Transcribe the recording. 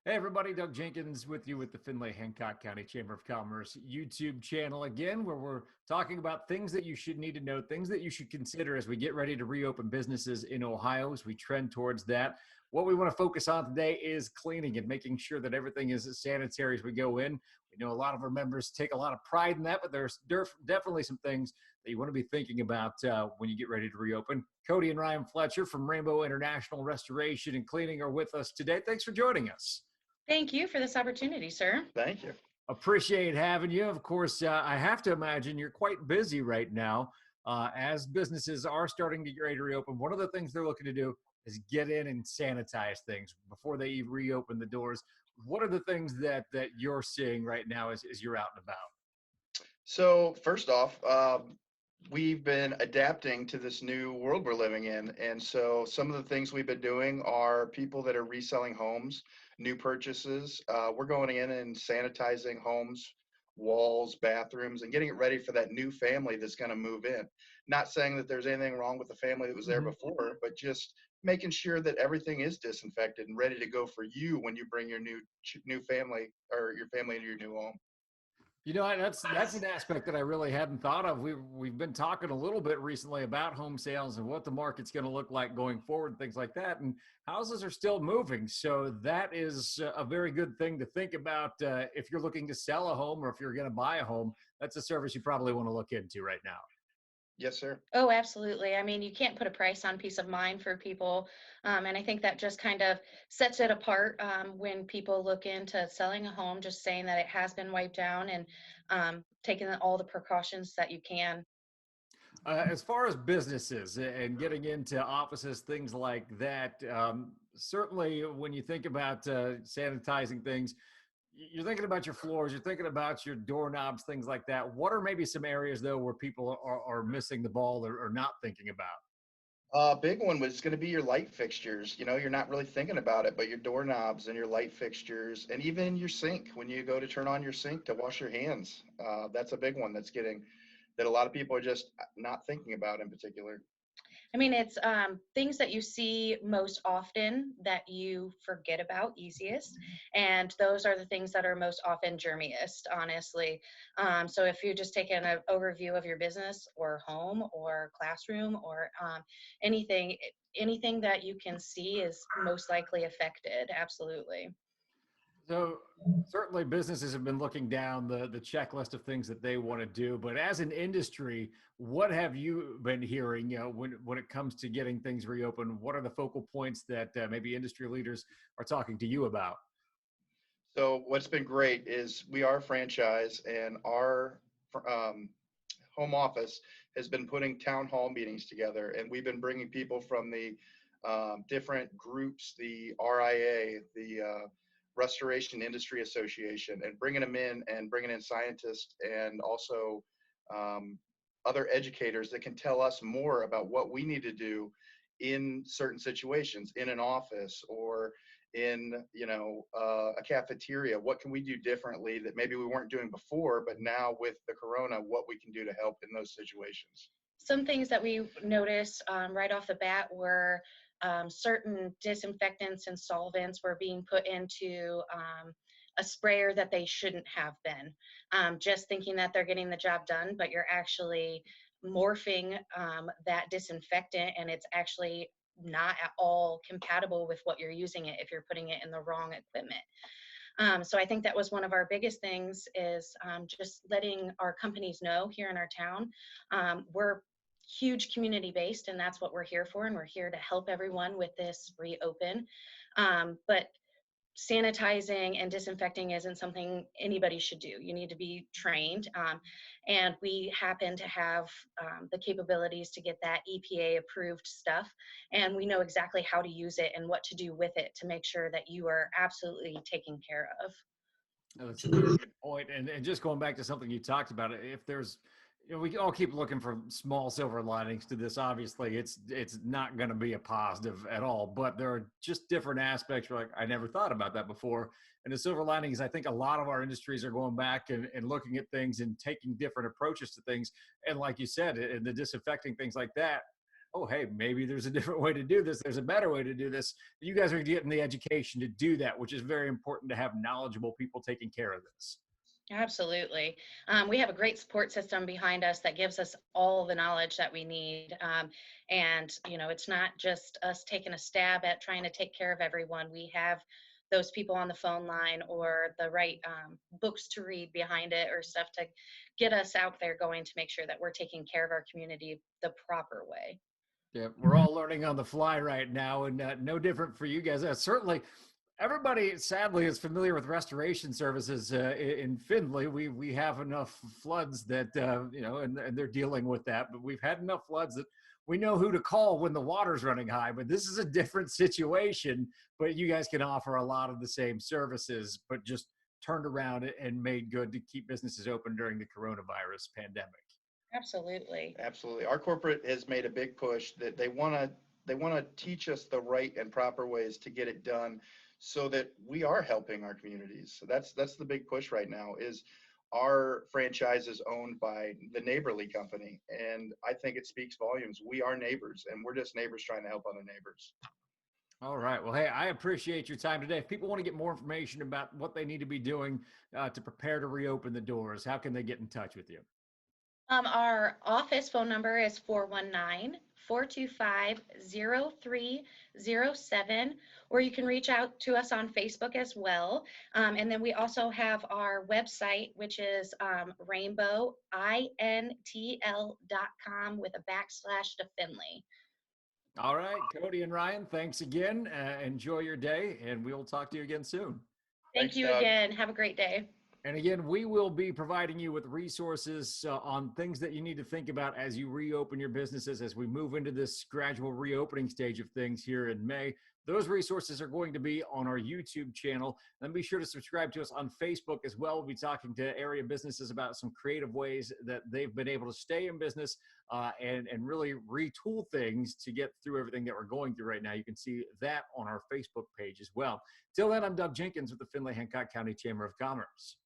Hey everybody, Doug Jenkins with you with the Findlay Hancock County Chamber of Commerce YouTube channel again, where we're talking about things that you should need to know, things that you should consider as we get ready to reopen businesses in Ohio as we trend towards that. What we want to focus on today is cleaning and making sure that everything is as sanitary as we go in. We know a lot of our members take a lot of pride in that, but there's definitely some things that you want to be thinking about when you get ready to reopen. Kodi and Ryan Fletcher from Rainbow International Restoration and Cleaning are with us today. Thanks for joining us. Thank you for this opportunity, sir. Thank you. Appreciate having you. Of course, I have to imagine you're quite busy right now. As businesses are starting to get ready to reopen, one of the things they're looking to do is get in and sanitize things before they reopen the doors. What are the things that you're seeing right now as you're out and about? So first off, we've been adapting to this new world we're living in. And so some of the things we've been doing are people that are reselling homes, new purchases. We're going in and sanitizing homes, walls, bathrooms, and getting it ready for that new family that's going to move in. Not saying that there's anything wrong with the family that was there before, but just making sure that everything is disinfected and ready to go for you when you bring your new family or your family into your new home. You know, that's an aspect that I really hadn't thought of. We've been talking a little bit recently about home sales and what the market's going to look like going forward, things like that. And houses are still moving, so that is a very good thing to think about if you're looking to sell a home or if you're going to buy a home. That's a service you probably want to look into right now. Yes, sir. Oh, absolutely. I mean, you can't put a price on peace of mind for people. And I think that just kind of sets it apart when people look into selling a home, just saying that it has been wiped down and taking all the precautions that you can. As far as businesses and getting into offices, things like that, certainly when you think about sanitizing things, you're thinking about your floors, you're thinking about your doorknobs, things like that. What are maybe some areas though where people are missing the ball or not thinking about? Big one was going to be your light fixtures. You know, you're not really thinking about it, but your doorknobs and your light fixtures, and even your sink when you go to turn on your sink to wash your hands. That's a big one that a lot of people are just not thinking about in particular. I mean, it's things that you see most often that you forget about easiest. And those are the things that are most often germiest, honestly. So if you're just taking an overview of your business or home or classroom or anything, anything that you can see is most likely affected. Absolutely. So certainly businesses have been looking down the checklist of things that they want to do, but as an industry, what have you been hearing, when it comes to getting things reopened? What are the focal points that maybe industry leaders are talking to you about? So what's been great is we are a franchise, and our um, home office has been putting town hall meetings together, and we've been bringing people from the different groups, the RIA, the Restoration Industry Association, and bringing them in and bringing in scientists and also um, other educators that can tell us more about what we need to do in certain situations in an office or in a cafeteria. What can we do differently that maybe we weren't doing before, but now with the corona, what we can do to help in those situations? Some things that we noticed right off the bat were certain disinfectants and solvents were being put into a sprayer that they shouldn't have been. Just thinking that they're getting the job done, but you're actually morphing that disinfectant, and it's actually not at all compatible with what you're using it if you're putting it in the wrong equipment. So I think that was one of our biggest things is just letting our companies know here in our town. We're huge community based, and that's what we're here for, and we're here to help everyone with this reopen. But sanitizing and disinfecting isn't something anybody should do. You need to be trained. And we happen to have the capabilities to get that EPA approved stuff. And we know exactly how to use it and what to do with it to make sure that you are absolutely taken care of. That's a very good point. And just going back to something you talked about, if there's, we all keep looking for small silver linings to this. Obviously, it's not going to be a positive at all, but there are just different aspects. Where, like, I never thought about that before. And the silver lining is I think a lot of our industries are going back and looking at things and taking different approaches to things. And like you said, and the disinfecting things like that, oh, hey, maybe there's a different way to do this. There's a better way to do this. You guys are getting the education to do that, which is very important to have knowledgeable people taking care of this. Absolutely. We have a great support system behind us that gives us all the knowledge that we need. And, it's not just us taking a stab at trying to take care of everyone. We have those people on the phone line or the right books to read behind it or stuff to get us out there going to make sure that we're taking care of our community the proper way. Yeah, we're all learning on the fly right now, and no different for you guys. Certainly, everybody sadly is familiar with restoration services in Findlay. We have enough floods that and they're dealing with that. But we've had enough floods that we know who to call when the water's running high. But this is a different situation. But you guys can offer a lot of the same services, but just turned around and made good to keep businesses open during the coronavirus pandemic. Absolutely. Absolutely. Our corporate has made a big push that they want to teach us the right and proper ways to get it done so that we are helping our communities. So that's the big push right now is our franchise is owned by the Neighborly Company. And I think it speaks volumes. We are neighbors and we're just neighbors trying to help other neighbors. All right. Well, hey, I appreciate your time today. If people want to get more information about what they need to be doing to prepare to reopen the doors, how can they get in touch with you? Our office phone number is 419-425-0307, or you can reach out to us on Facebook as well. And then we also have our website, which is rainbowintl.com with a / to Finley. All right. Kodi and Ryan, thanks again. Enjoy your day, and we'll talk to you again soon. Thank Thanks, you Doug. again. Have a great day. And again, we will be providing you with resources on things that you need to think about as you reopen your businesses, as we move into this gradual reopening stage of things here in May. Those resources are going to be on our YouTube channel. And be sure to subscribe to us on Facebook as well. We'll be talking to area businesses about some creative ways that they've been able to stay in business and really retool things to get through everything that we're going through right now. You can see that on our Facebook page as well. Till then, I'm Doug Jenkins with the Findlay Hancock County Chamber of Commerce.